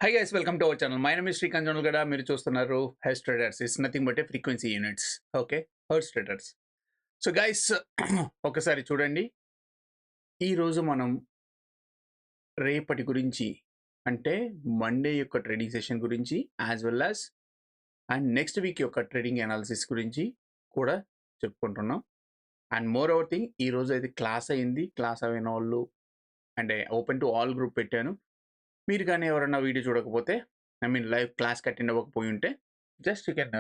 Hi guys, welcome to our channel. My name is Srikanth Jonalgada. మీరు చూస్తున్నారు hertz traders. It's nothing but A frequency units. Okay, hertz traders. So guys, ఒకసారి చూడండి. ఈరోజు మనం రేపటి గురించి, అంటే మండే యొక్క ట్రేడింగ్ సెషన్ గురించి, as well as and next week యొక్క ట్రేడింగ్ అనాలిసిస్ గురించి కూడా చెప్పుకుంటున్నాం. అండ్ మోర్ ఓవర్ థింగ్, ఈరోజు అయితే క్లాస్ అయింది. క్లాస్ అయిన వాళ్ళు అంటే ఓపెన్ టు ఆల్ గ్రూప్ పెట్టాను. మీరు కానీ ఎవరన్నా వీడియో చూడకపోతే, ఐ మీన్ లైవ్ క్లాస్కి అటెండ్ అవ్వకపోయి ఉంటే, just you can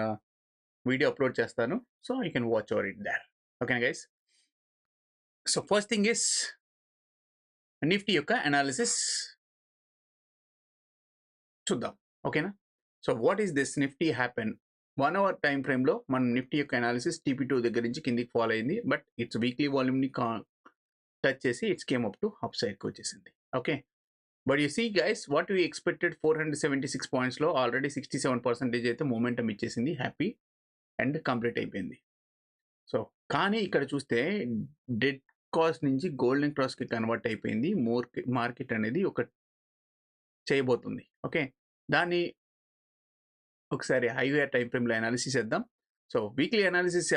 video upload చేస్తాను. So you can watch over it there. ఓకేనా guys? So first thing is Nifty యొక్క అనాలిసిస్ చూద్దాం. ఓకేనా? So what is this Nifty happen 1 hour time ఫ్రేమ్లో మన నిఫ్టీ యొక్క అనాలిసిస్ TP2 దగ్గర నుంచి కిందికి ఫాలో అయింది. బట్ ఇట్స్ వీక్లీ వాల్యూమ్ని టచ్ చేసి it's came up to up సైడ్కి వచ్చేసింది. Okay, but you see guys, what we expected 476 పాయింట్స్లో ఆల్రెడీ 67% అయితే మూమెంటం ఇచ్చేసింది. హ్యాపీ అండ్ కంప్లీట్ అయిపోయింది. సో కానీ ఇక్కడ చూస్తే డెడ్ కాస్ట్ నుంచి గోల్డెన్ క్రాస్కి కన్వర్ట్ అయిపోయింది. మార్కెట్ అనేది ఒక చేయబోతుంది. ఓకే, దాన్ని ఒకసారి హైయర్ టైం ఫ్రేమ్లో అనాలిసిస్ చేద్దాం. సో వీక్లీ అనాలిసిస్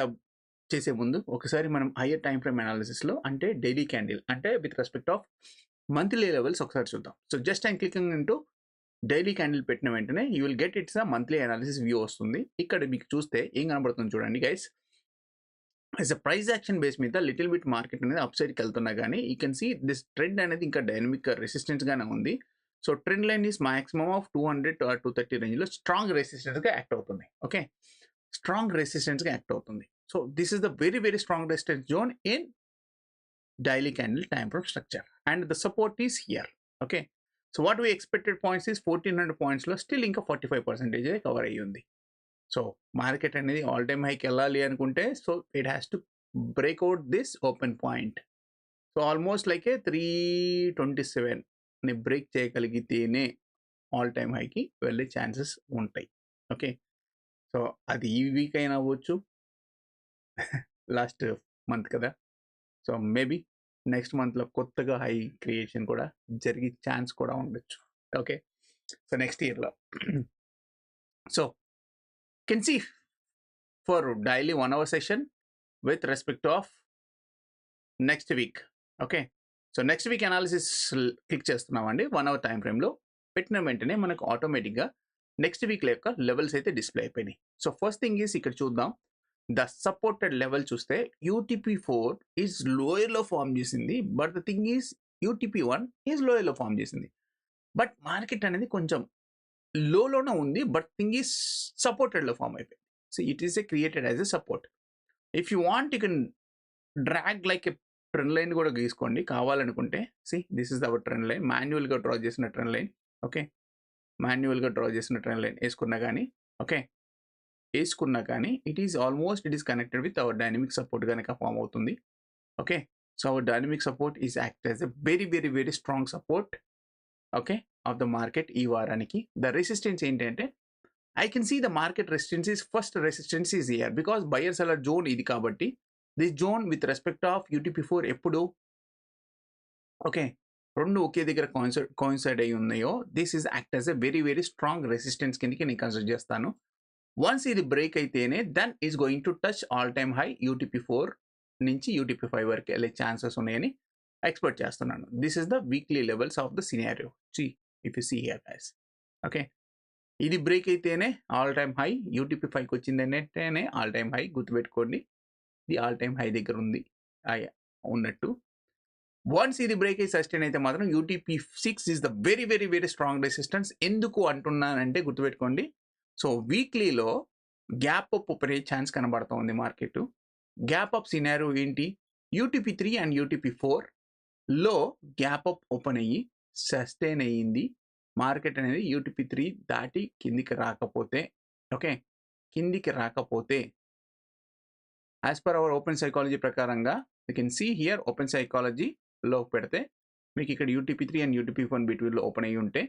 చేసే ముందు ఒకసారి మనం హైయర్ టైం ఫ్రేమ్ అనాలిసిస్లో, అంటే డైలీ క్యాండిల్, అంటే with respect of monthly levels ఒకసారి చూద్దాం. So just I'm clicking into daily candle పెట్టిన వెంటనే you will get it's a monthly analysis view వస్తుంది. ఇక్కడ మీకు చూస్తే ఏం కనబడుతుంది చూడండి guys. As a price action base మీద లిటిల్ బిట్ మార్కెట్ అనేది అప్ సైడ్కి వెళ్తున్నా కానీ you can see this trend అనేది ఇంకా డైనమిక్ రెసిస్టెన్స్గానే ఉంది. So trend line is maximum of 200 to 230 రేంజ్లో స్ట్రాంగ్ రెసిస్టెన్స్గా యాక్ట్ అవుతుంది. ఓకే, స్ట్రాంగ్ రెసిస్టెన్స్గా యాక్ట్ అవుతుంది. So this is the very very strong resistance zone in daily candle time frame structure, and the support is here. Okay, so what we expected points is 1400 points లో still ఇంకా 45% cover అయ్యి ఉంది. So market అనేది all time హైకి వెళ్ళాలి అనుకుంటే, so it has to break out this open point. So almost like 327ని break చేయగలిగితేనే ఆల్ టైమ్ హైకి వెళ్ళే ఛాన్సెస్ ఉంటాయి. ఓకే, సో అది ఈ వీక్ అయినా అవ్వచ్చు, లాస్ట్ మంత్ కదా. సో మేబీ నెక్స్ట్ మంత్లో కొత్తగా హై క్రియేషన్ కూడా జరిగే ఛాన్స్ కూడా ఉండొచ్చు. ఓకే, సో నెక్స్ట్ ఇయర్లో. So can see for daily 1 hour session with respect of next week. Okay, so next week analysis click చేస్తున్నామండి. 1 hour టైం ఫ్రేమ్లో పెట్టిన వెంటనే మనకు ఆటోమేటిక్గా నెక్స్ట్ వీక్ యొక్క లెవెల్స్ అయితే డిస్ప్లే అయిపోయినాయి. సో ఫస్ట్ థింగ్ ఈస్ ఇక్కడ చూద్దాం. ద సపోర్టెడ్ లెవెల్ చూస్తే UTP4 ఈజ్ లోయర్లో ఫామ్ చేసింది, but the thing is UTP1 is లోయర్లో ఫామ్ చేసింది. బట్ మార్కెట్ అనేది కొంచెం లోలోనే ఉంది, బట్ థింగ్ ఈజ్ సపోర్టెడ్లో ఫామ్ అయిపోయింది. So it is created as a support. If you want you can drag like a trend line కూడా గీసుకోండి కావాలనుకుంటే. See this is our trend line, మాన్యువల్గా డ్రా చేసిన ట్రెండ్ లైన్. ఓకే, మాన్యువల్గా draw చేసిన trend line వేసుకున్నా కానీ, ఓకే వేసుకున్నా కానీ it is connected with our dynamic support కనుక ఫామ్ అవుతుంది. Okay, so our dynamic support is act as a very very very strong support, okay, of the market ఈ వారానికి. ద రెసిస్టెన్స్ ఏంటంటే, I can see the market resistance is first resistance is here, because buyer seller zone ఇది కాబట్టి this zone with respect of UTP4 ఎప్పుడు okay రెండు ఒకే దగ్గర coincide అయి ఉన్నాయో, this is act as a very very strong resistance కిందకి నేను కన్సిడర్ చేస్తాను. వన్స్ ఇది బ్రేక్ అయితేనే then is going to touch all time high UTP4 నుంచి UTP5 వరకు వెళ్ళే ఛాన్సెస్ ఉన్నాయని ఎక్స్పెక్ట్ చేస్తున్నాను. This is the weekly levels of the scenario. See if you see here guys, okay, ఇది బ్రేక్ అయితేనే ఆల్ టైమ్ హై UTP5కి వచ్చిందనేటేనే ఆల్ టైమ్ హై. గుర్తుపెట్టుకోండి, ఇది ఆల్ టైమ్ హై దగ్గర ఉంది ఉన్నట్టు. వన్స్ ఇది బ్రేక్ అయ్యి సస్టైన్ అయితే మాత్రం UTP6 is the very very very strong resistance. ఎందుకు అంటున్నానంటే గుర్తుపెట్టుకోండి, సో వీక్లీలో గ్యాప్ అప్ ఓపెన్ అయ్యే ఛాన్స్ కనబడుతూ ఉంది మార్కెట్. గ్యాప్ అప్ సినారియో ఏంటి? UTP3 అండ్ UTP4లో గ్యాప్ అప్ ఓపెన్ అయ్యి సస్టైన్ అయ్యింది. మార్కెట్ అనేది UTP3 దాటి కిందికి రాకపోతే, ఓకే, కిందికి రాకపోతే as per our open psychology ప్రకారంగా you can see here, open సైకాలజీలో పెడితే మీకు ఇక్కడ UTP3 అండ్ UTP4 బిట్వీన్లో ఓపెన్ అయ్యి ఉంటే,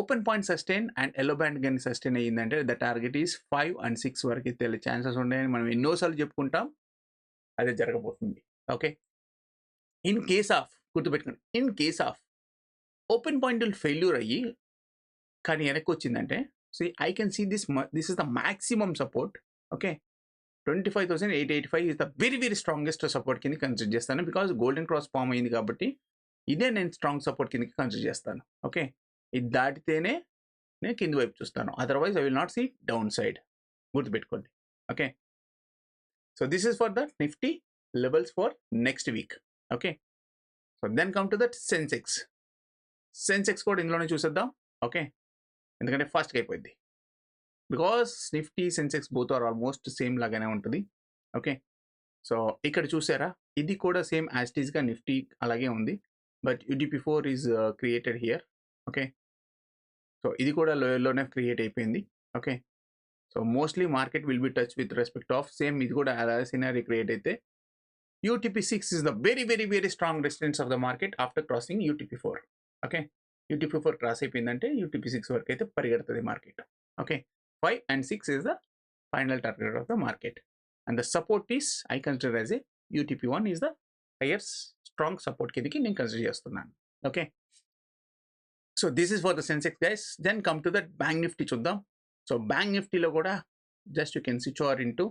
open point sustain and yellow band కానీ సస్టైన్ అయ్యిందంటే ద టార్గెట్ ఈస్ 5 and 6 వరకు తెలియ ఛాన్సెస్ ఉన్నాయని మనం ఎన్నోసార్లు చెప్పుకుంటాం. అదే జరగబోతుంది. ఓకే, ఇన్ కేస్ ఆఫ్ గుర్తుపెట్టుకోండి, in case of open point failure అయ్యి కానీ వెనక్కి వచ్చిందంటే I can see this is the maximum support. Okay, 25,885 is the very very strongest support కింద కన్సిడర్ చేస్తాను. బికాస్ గోల్డెన్ క్రాస్ ఫామ్ అయింది కాబట్టి ఇదే నేను స్ట్రాంగ్ సపోర్ట్ కిందకి కన్సిడర్ చేస్తాను. ఓకే, ఇది దాటితేనే నేను కింది వైపు చూస్తాను. Otherwise I will not see down side. గుర్తుపెట్టుకోండి. Okay, so this is for the Nifty levels for next week. Okay, so then come to that Sensex కూడా ఇందులోనే చూసేద్దాం. ఓకే, ఎందుకంటే ఫాస్ట్గా అయిపోయింది. Because Nifty Sensex both are almost same లాగానే ఉంటుంది. ఓకే, సో ఇక్కడ చూసారా, ఇది కూడా సేమ్ యాస్టీస్గా నిఫ్టీ అలాగే ఉంది. But UTP4 is created here. Okay, so ఇది కూడా లోయర్లోనే క్రియేట్ అయిపోయింది. Okay, so mostly market will be touch with respect of same ఇది కూడా అలా సినారీ క్రియేట్ అయితే UTP6 is the very very very strong resistance of the market after crossing UTP4. Okay, UTP4 cross అయిపోయిందంటే UTP6 వరకు అయితే పరిగెడుతుంది market. Okay, 5 and 6 is the final target of the market, and the support is I consider as a UTP1 is the higher strong support కిందకి నేను consider చేస్తున్నాను. Okay, so this is for the Sensex guys. Then come to that bank Nifty చూద్దాం. సో బ్యాంక్ నిఫ్టీలో కూడా just you can switch over into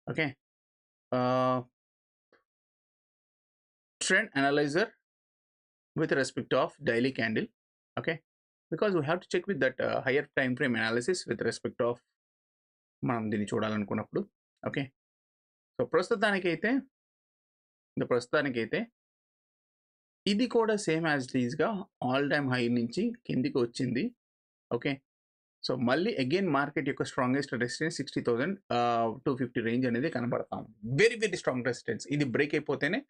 okay trend analyser with respect of daily candle. Okay, because we have to check with that higher time frame analysis with respect of మనం దీన్ని చూడాలనుకున్నప్పుడు. Okay, so ప్రస్తుతానికైతే ఇది కూడా same as లీజ్గా all time high నుంచి కిందికి వచ్చింది. Okay, so మళ్ళీ అగైన్ మార్కెట్ యొక్క స్ట్రాంగెస్ట్ రెసిస్టెన్స్ 60,250 రేంజ్ అనేది కనబడతాం. Very very strong resistance. ఇది బ్రేక్ అయిపోతేనే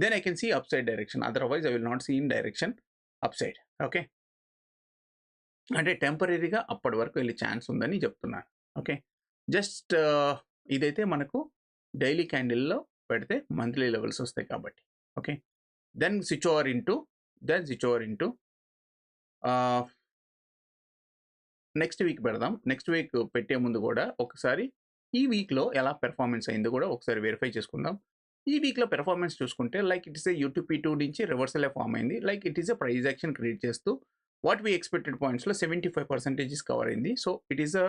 then I can see upside direction, otherwise I will not see in direction upside. Okay, అంటే టెంపరీగా అప్పటి వరకు వెళ్ళే ఛాన్స్ ఉందని చెప్తున్నాను. ఓకే, జస్ట్ ఇదైతే మనకు డైలీ క్యాండిల్లో పెడితే మంత్లీ లెవెల్స్ వస్తాయి కాబట్టి. Okay, then switch over into next week పెడదాం. నెక్స్ట్ వీక్ పెట్టే ముందు కూడా ఒకసారి ఈ వీక్లో ఎలా పెర్ఫార్మెన్స్ అయిందో కూడా ఒకసారి వెరిఫై చేసుకుందాం. ఈ వీక్లో పెర్ఫార్మెన్స్ చూసుకుంటే like it is a UTP2 నుంచి రివర్సల్ ఫామ్ అయింది. Like it is a price action create చేస్తూ వాట్ వీ ఎక్స్పెక్టెడ్ పాయింట్స్లో 75% కవర్ అయింది. So it is a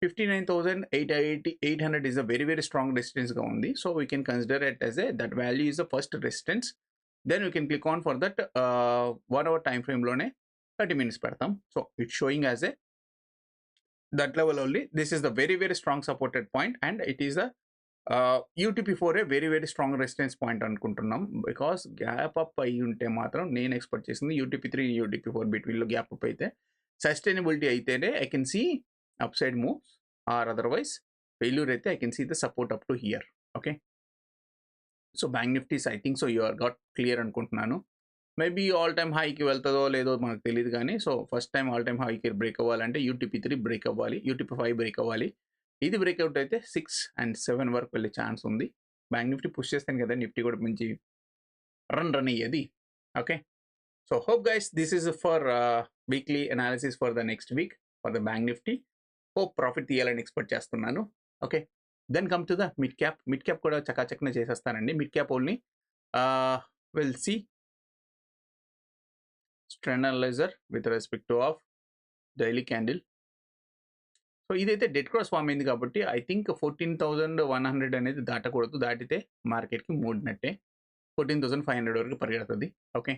59,800 is a very very strong రెసిస్టెన్స్గా ఉంది. So we can consider it as that value is the first resistance. Then we can click on for that 1 hour time ఫ్రేమ్లోనే 30 minutes పెడతాం. So it's showing as a that level only. This is the very very strong supported point and it is the UTP4 a very very strong resistance point అనుకుంటున్నాం. Because gap up అయి ఉంటే మాత్రం నేను expect చేసింది UTP3 UTP4 బిట్వీన్లో gap up అయితే sustainability అయితేనే I can see up side moves, or otherwise failure అయితే I can see the support up to here. Okay, so bank Nifties I think so you are got clear అనుకుంటున్నాను. Maybe all time హైకి వెళ్తుందో లేదో మనకు తెలియదు కానీ so first time all time హైకి break అవ్వాలంటే UTP3 బ్రేక్ అవ్వాలి, UTP5 బ్రేక్ అవ్వాలి. ఇది బ్రేక్అవుట్ అయితే 6 and 7 వరకు వెళ్ళే ఛాన్స్ ఉంది. బ్యాంక్ నిఫ్టీ పుష్ చేస్తాను కదా, నిఫ్టీ కూడా మంచి రన్ అయ్యేది. Okay, so hope guys this is for weekly analysis for the next week for the bank Nifty. Hope profit తీయాలని ఎక్స్పెక్ట్ చేస్తున్నాను. Okay, then come to the mid cap కూడా చకాచక్నే చేసేస్తానండి. Mid cap only will see trend analyser with respect to of daily candle. So ఇదైతే dead cross form అయింది కాబట్టి I think 14,100 అనేది దాటకూడదు. దాటితే మార్కెట్కి మూడినట్టే. 14,500 వరకు పరిగెడుతుంది. Okay,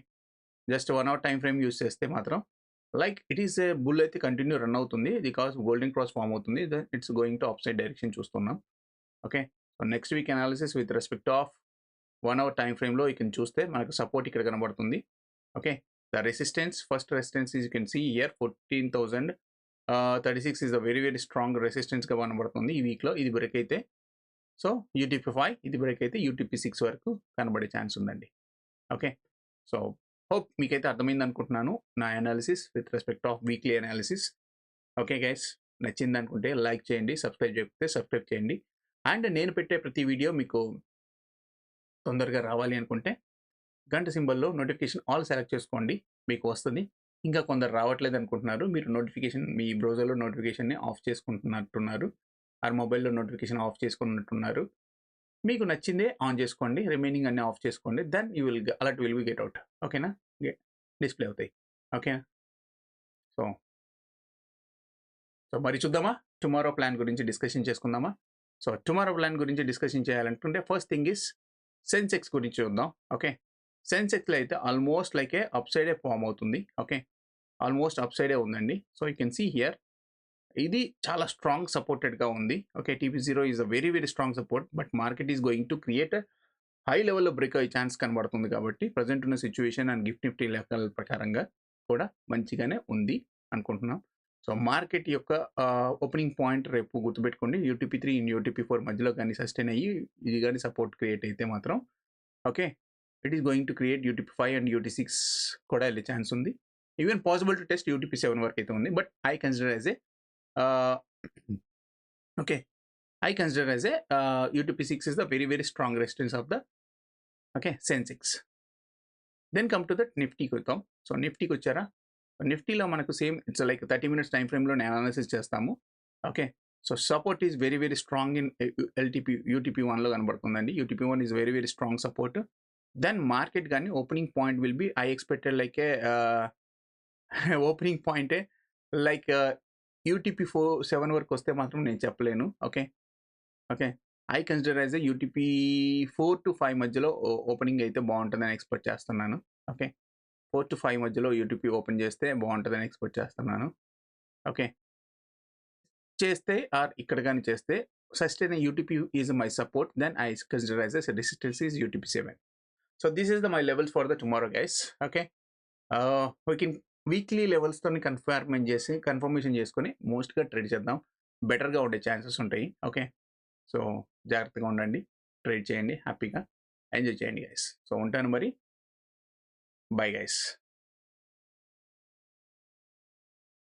just 1 hour time frame use చేస్తే మాత్రం like it is a bull అయితే కంటిన్యూ రన్ అవుతుంది. బికాస్ గోల్డెన్ క్రాస్ ఫామ్ అవుతుంది. Then it's going to up side direction చూస్తున్నాం. Okay, so next week analysis with respect of 1 hour time ఫ్రేమ్లో ఇక్కడ చూస్తే మనకు సపోర్ట్ ఇక్కడ కనబడుతుంది. Okay, the resistance first resistance you can see here 14,036 is a very very strong రెసిస్టెన్స్గా కనబడుతుంది ఈ వీక్లో. ఇది బ్రేక్ అయితే సో UTP5, ఇది బ్రేక్ అయితే UTP6 వరకు కనబడే ఛాన్స్ ఉందండి. ఓకే, సో హోప్ మీకైతే అర్థమైంది అనుకుంటున్నాను నా analysis with respect of weekly analysis. Okay guys, నచ్చింది అనుకుంటే లైక్ చేయండి, సబ్స్క్రైబ్ చేయకపోతే సబ్స్క్రైబ్ చేయండి. అండ్ నేను పెట్టే ప్రతి వీడియో మీకు తొందరగా రావాలి అనుకుంటే గంట సింబల్లో నోటిఫికేషన్ ఆల్ సెలెక్ట్ చేసుకోండి, మీకు వస్తుంది. ఇంకా కొందరు రావట్లేదు అనుకుంటున్నారు, మీరు నోటిఫికేషన్ మీ బ్రౌజర్లో నోటిఫికేషన్ని ఆఫ్ చేసుకుంటున్నట్టున్నారు, ఆ మొబైల్లో నోటిఫికేషన్ ఆఫ్ చేసుకున్నట్టున్నారు. మీకు నచ్చిందే ఆన్ చేసుకోండి, రిమైనింగ్ అన్నీ ఆఫ్ చేసుకోండి. Then you will alert will be get out. ఓకేనా, డిస్ప్లే అవుతాయి. ఓకేనా, సో సో మరి చూద్దామా టుమారో ప్లాన్ గురించి డిస్కషన్ చేసుకుందామా. సో టుమారో ప్లాన్ గురించి డిస్కషన్ చేయాలనుకుంటే ఫస్ట్ థింగ్ ఇస్ సెన్సెక్స్ గురించి చూద్దాం. ఓకే, సెన్సెక్స్లో అయితే ఆల్మోస్ట్ లైక్ ఏ అప్ సైడే ఫామ్ అవుతుంది. ఓకే, ఆల్మోస్ట్ అప్ సైడే ఉందండి. So you can see here ఇది చాలా స్ట్రాంగ్ సపోర్టెడ్గా ఉంది. Okay, TP0 is a very very strong support, but market is going to create high లెవెల్లో బ్రేక్ అయ్యే ఛాన్స్ కనబడుతుంది. కాబట్టి ప్రజెంట్ ఉన్న సిచ్యువేషన్ అండ్ నిఫ్టీ లెక్కల ప్రకారంగా కూడా మంచిగానే ఉంది అనుకుంటున్నాం. సో మార్కెట్ యొక్క ఓపెనింగ్ పాయింట్ రేపు గుర్తుపెట్టుకోండి, UTP3 అండ్ UTP4 మధ్యలో కానీ సస్టైన్ అయ్యి ఇది కానీ సపోర్ట్ క్రియేట్ అయితే మాత్రం okay it is going to create UTP5 and UT6 కూడా వెళ్ళే ఛాన్స్ ఉంది. Even possible to test UTP7 వరకు అయితే ఉంది. But I consider as A okay, I consider as a UTP6 is the very very strong resistance of the Sensex. Then come to the Nifty కొద్దాం. So నిఫ్టీకి వచ్చారా, నిఫ్టీలో మనకు same it's like 30 minutes time ఫ్రేమ్లో analysis చేస్తాము. Okay, so support is very very strong in UTP1లో కనబడుతుందండి. UTP1 is very very strong support. Then market కానీ opening point will be I expected like a opening పాయింటే like UTP7 వరకు వస్తే మాత్రం నేను చెప్పలేను. Okay, I consider as a UTP4 to 5 మధ్యలో ఓపెనింగ్ అయితే బాగుంటుందని ఎక్స్పెక్ట్ చేస్తున్నాను. ఓకే, 4 to 5 మధ్యలో UTP ఓపెన్ చేస్తే బాగుంటుందని ఎక్స్పెక్ట్ చేస్తున్నాను. ఓకే, చేస్తే ఆర్ ఇక్కడ కానీ చేస్తే sustain UTP is my support, then I consider as a resistance is UTP7. So this is my levels for the tomorrow guys. Okay, we can weekly లెవెల్స్తో confirmation చేసుకొని మోస్ట్గా ట్రేడ్ చేద్దాం, బెటర్గా ఉండే ఛాన్సెస్ ఉంటాయి. ఓకే, సో జాగ్రత్తగా ఉండండి, trade చేయండి, హ్యాపీగా ఎంజాయ్ చేయండి గైస్. సో ఉంటాను మరి, బై గైస్.